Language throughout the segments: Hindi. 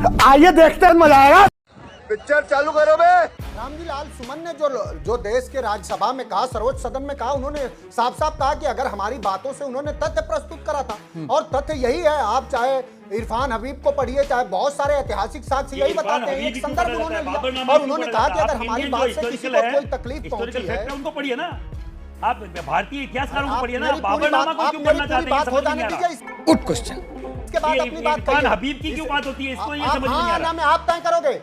आइए देखते हैं, मजा आएगा। पिक्चर चालू करो बे। रामजी लाल सुमन ने जो देश के राज्यसभा में कहा, सर्वोच्च सदन में कहा, उन्होंने साफ साफ कहा कि अगर हमारी बातों से उन्होंने तथ्य प्रस्तुत करा था, और तथ्य यही है। आप चाहे इरफान हबीब को पढ़िए, चाहे बहुत सारे ऐतिहासिक साक्ष्य यही बताते हैं। एक संदर्भ उन्होंने लिया और उन्होंने कहा कि अगर हमारी बात से किसी को कोई तकलीफ पहुंची है, उनको पढ़िए ना, आप भारतीय इतिहासकारों को पढ़िए ना। बाबरनामा को क्यों पढ़ना चाहते हैं, समझ नहीं आ रहा। Good question. इसके बाद अपनी बात इरफान हबीब की क्यों बात होती है, इसको ये समझ नहीं आ रहा। आप तय करोगे,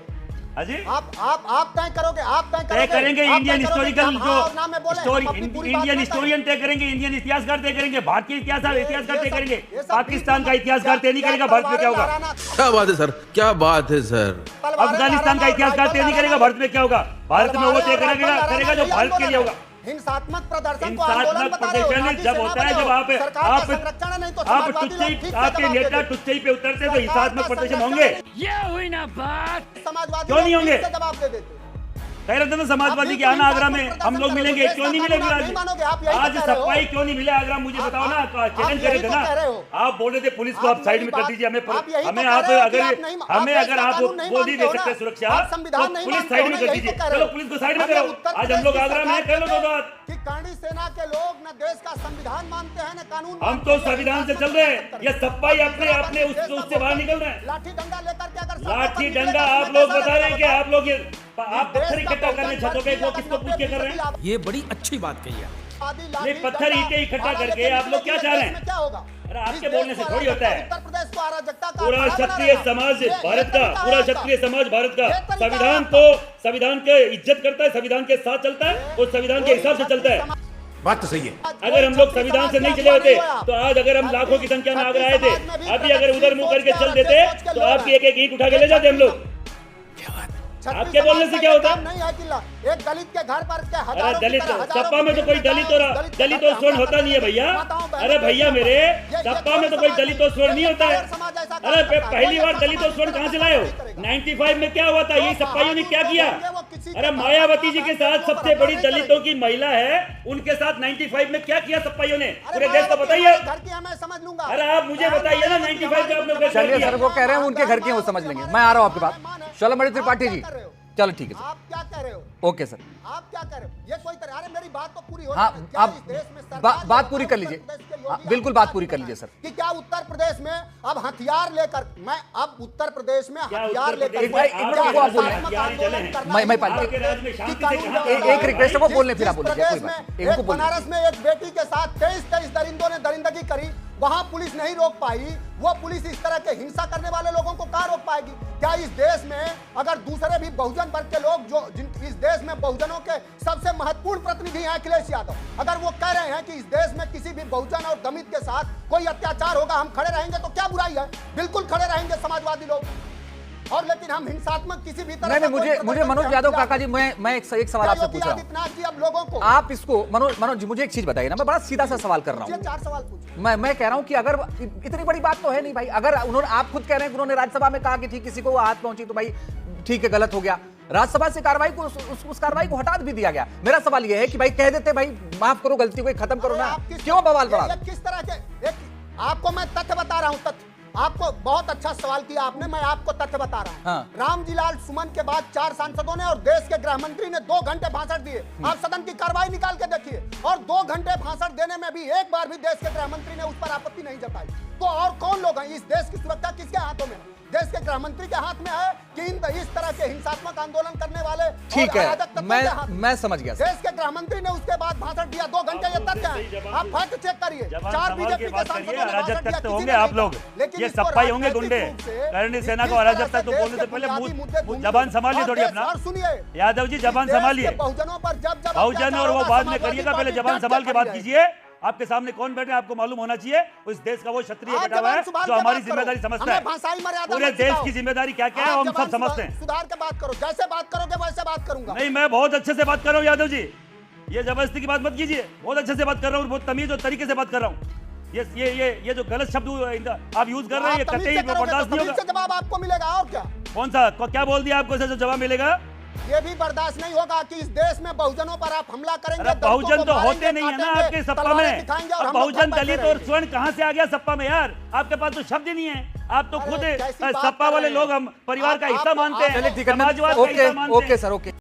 अजी आप तय करोगे, आप तय करेंगे। इंडियन हिस्टोरिकल जो इंडियन हिस्टोरियन तय करेंगे, इंडियन इतिहासकार तय करेंगे, भारतीय इतिहासकार तय करेंगे। पाकिस्तान का इतिहासकार तय नहीं करेगा भारत में क्या होगा। क्या बात है सर, क्या बात है सर। अफगानिस्तान का इतिहासकार तय नहीं करेगा भारत में क्या होगा। भारत में वो तय करेगा जो भारत के लिए होगा। हिंसात्मक प्रदर्शन को आंदोलन बता रहे हो। जब होता है, जब आप आपके नेता टुच्चई पे उतरते हैं तो हिंसात्मक प्रदर्शन होंगे। ये हुई ना बात। समाजवादी क्यों नहीं होंगे? जवाब दे देते। कह रहे थे ना समाजवादी के आना आगरा में हम लोग मिलेंगे, क्यों नहीं मिलेंगे आज सफाई क्यों नहीं मिले आगरा, मुझे बताओ ना। चैलेंज करे थे ना आप, बोल रहे थे पुलिस को आप साइड में कर दीजिए, हमें अगर आप वो नहीं दे सकते सुरक्षा तो पुलिस साइड में कर दीजिए। चलो पुलिस को साइड में करो, आज हम लोग आगरा में कर लो दो बात। कि करणी सेना के लोग न देश का संविधान मानते हैं न कानून। हम तो संविधान से चल रहे हैं, ये सफाई अपने उससे बाहर निकल रहे हैं। लाठी डंडा लेकर के अगर लाठी डंडा आप लोग बता रहे हैं कि आप लोग आप पत्थर इकट्ठा कर रहे हैं छतों पे, वो किसको पूछ के कर रहे हैं। ये बड़ी अच्छी बात कही है। ये पत्थर ईंटें इकट्ठा करके आप लोग क्या चाह रहे हैं। क्या होगा? अरे आपके बोलने से थोड़ी होता है। उत्तर प्रदेश को अराजकता का पूरा क्षत्रिय समाज भारत का, पूरा क्षत्रिय समाज भारत का संविधान के इज्जत करता है, संविधान के साथ चलता है और संविधान के हिसाब से चलता है। बात तो सही है। अगर हम लोग संविधान से नहीं चले होते तो आज अगर हम लाखों की संख्या में आगरा आए थे, अभी अगर उधर मुंह करके चल देते तो आपकी एक ईंट उठा के ले जाते हम लोग। आपके बोलने से क्या होता? नहीं है किला एक दलित के घर पर क्या अरे दलित सपा में तो कोई दलित और स्वर्ण होता नहीं है भैया। अरे भैया मेरे सपा में तो कोई दलित और स्वर्ण नहीं होता है। अरे पहली बार दलित और स्वर्ण कहाँ से लाए हो? 95 में क्या हुआ था? ये सपाइयों ने क्या किया? अरे मायावती जी के साथ सबसे बड़ी दलितों की महिला है, उनके साथ 95 में क्या किया सपाइयों ने? पूरे देश को बताइए। घर की मैं समझ लूंगा। अरे आप मुझे बताइए ना 95 में आप लोग। चलिए सर, वो कह रहे हैं उनके घर के, वो समझ लेंगे। मैं आ रहा हूँ आपके पास। शलमणि त्रिपाठी जी, चलो ठीक है सर। आप क्या कह रहे हो? Okay sir. आप क्या कह रहे हो? ये कोई तरह, अरे मेरी बात तो पूरी हो। हाँ, आप बात पूरी कर लीजिए। बिल्कुल बात पूरी कर लीजिए सर। कि क्या उत्तर प्रदेश में अब हथियार लेकर, मैं अब उत्तर प्रदेश में हथियार लेकर एक रिक्वेस्ट को बोलने, फिर आप बोलिए। बनारस में एक बेटी के साथ 23 दरिंदों ने दरिंदगी करी, वहां पुलिस नहीं रोक पाई। वो पुलिस इस तरह के हिंसा करने वाले लोगों को कहां रोक पाएगी? क्या इस देश में अगर दूसरे भी बहुजन वर्ग के लोग जो इस देश में बहुजनों के सबसे महत्वपूर्ण प्रतिनिधि हैं अखिलेश यादव, अगर वो कह रहे हैं कि इस देश में किसी भी बहुजन और दलित के साथ कोई अत्याचार होगा हम खड़े रहेंगे, तो क्या बुराई है? बिल्कुल खड़े रहेंगे समाजवादी लोग। और लेकिन हम हिंसात्मक किसी भी तरह नहीं, मुझे मनोज यादव काका जी, मैं एक सवाल आपसे पूछ रहा हूं। अब लोगों को आप इसको मनोज जी मुझे एक चीज बताइए ना, मैं बड़ा सीधा सा सवाल कर रहा हूं। 4 सवाल पूछ। मैं कह रहा हूं कि अगर इतनी बड़ी बात तो है नहीं भाई, अगर उन्होंने, आप खुद कह रहे हैं कि उन्होंने राज्यसभा में कहा कि ठीक किसी को हाथ पहुंची तो भाई ठीक है, गलत हो गया। राज्यसभा से कार्रवाई को उस कार्रवाई को हटा भी दिया गया। मेरा सवाल यह है कि भाई कह देते भाई माफ करो, गलती को खत्म करो ना, क्यों बवाल बढ़ा? किस तरह के आपको मैं तथ्य बता रहा हूं। तथ्य आपको बहुत अच्छा सवाल किया आपने, मैं आपको तथ्य बता रहा हूं। हाँ। रामजी लाल सुमन के बाद 4 सांसदों ने और देश के गृह मंत्री ने 2 घंटे भाषण दिए। आप सदन की कार्रवाई निकाल के देखिए, और 2 घंटे भाषण देने में भी एक बार भी देश के गृह मंत्री ने उस पर आपत्ति नहीं जताई। तो और कौन लोग हैं? इस देश की सुरक्षा किसके हाथों में है? देश के गृह मंत्री के हाथ में है कि इस तरह के हिंसात्मक आंदोलन करने वाले? ठीक है, मैं समझ गया। देश के गृह मंत्री ने उसके बाद भाषण दिया 2 घंटे। ये तथ्य है, आप फैक्ट चेक करिए। 4 बीजेपी के सांसदों ने अराजक तक तो होंगे आप लोग, ये सफाई होंगे गुंडे। करणी सेना को अराजक तक तो बोलने से पहले जबान संभालिए थोड़ी अपना। और सुनिए यादव जी, जबान संभालिए। बहुजनों पर जब बहुजन और वो बाद में करिएगा, पहले जबान संभाल के बात कीजिए। आपके सामने कौन बैठे आपको मालूम होना चाहिए। उस देश का वो क्षत्रिय बैठा हुआ है जो हमारी जिम्मेदारी समझता है। पूरे देश की जिम्मेदारी क्या क्या है हम सब समझते हैं। सुधार के बात करो, जैसे बात करोगे वैसे बात करूंगा। नहीं, मैं बहुत अच्छे से बात कर रहा हूँ यादव जी, ये जबरदस्ती की बात मत कीजिए। बहुत अच्छे से बात कर रहा हूँ, बहुत तमीज और तरीके से बात कर रहा हूँ। ये जो गलत शब्द आप यूज कर रहे हैं, ये कतई बर्दाश्त नहीं होगा। जवाब आपको मिलेगा। और क्या? कौन सा क्या बोल दिया आपको जो जवाब मिलेगा? ये भी बर्दाश्त नहीं होगा कि इस देश में बहुजनों पर आप हमला करेंगे। अरे बहुजन तो होते नहीं है ना आपके सपा में। बहुजन दलित और स्वर्ण कहां से आ गया सपा में यार? आपके पास तो शब्द ही नहीं है। आप तो खुद सपा वाले लोग हम परिवार का हिस्सा मानते हैं, समाजवाद का हिस्सा मानते हैं। Okay sir, okay.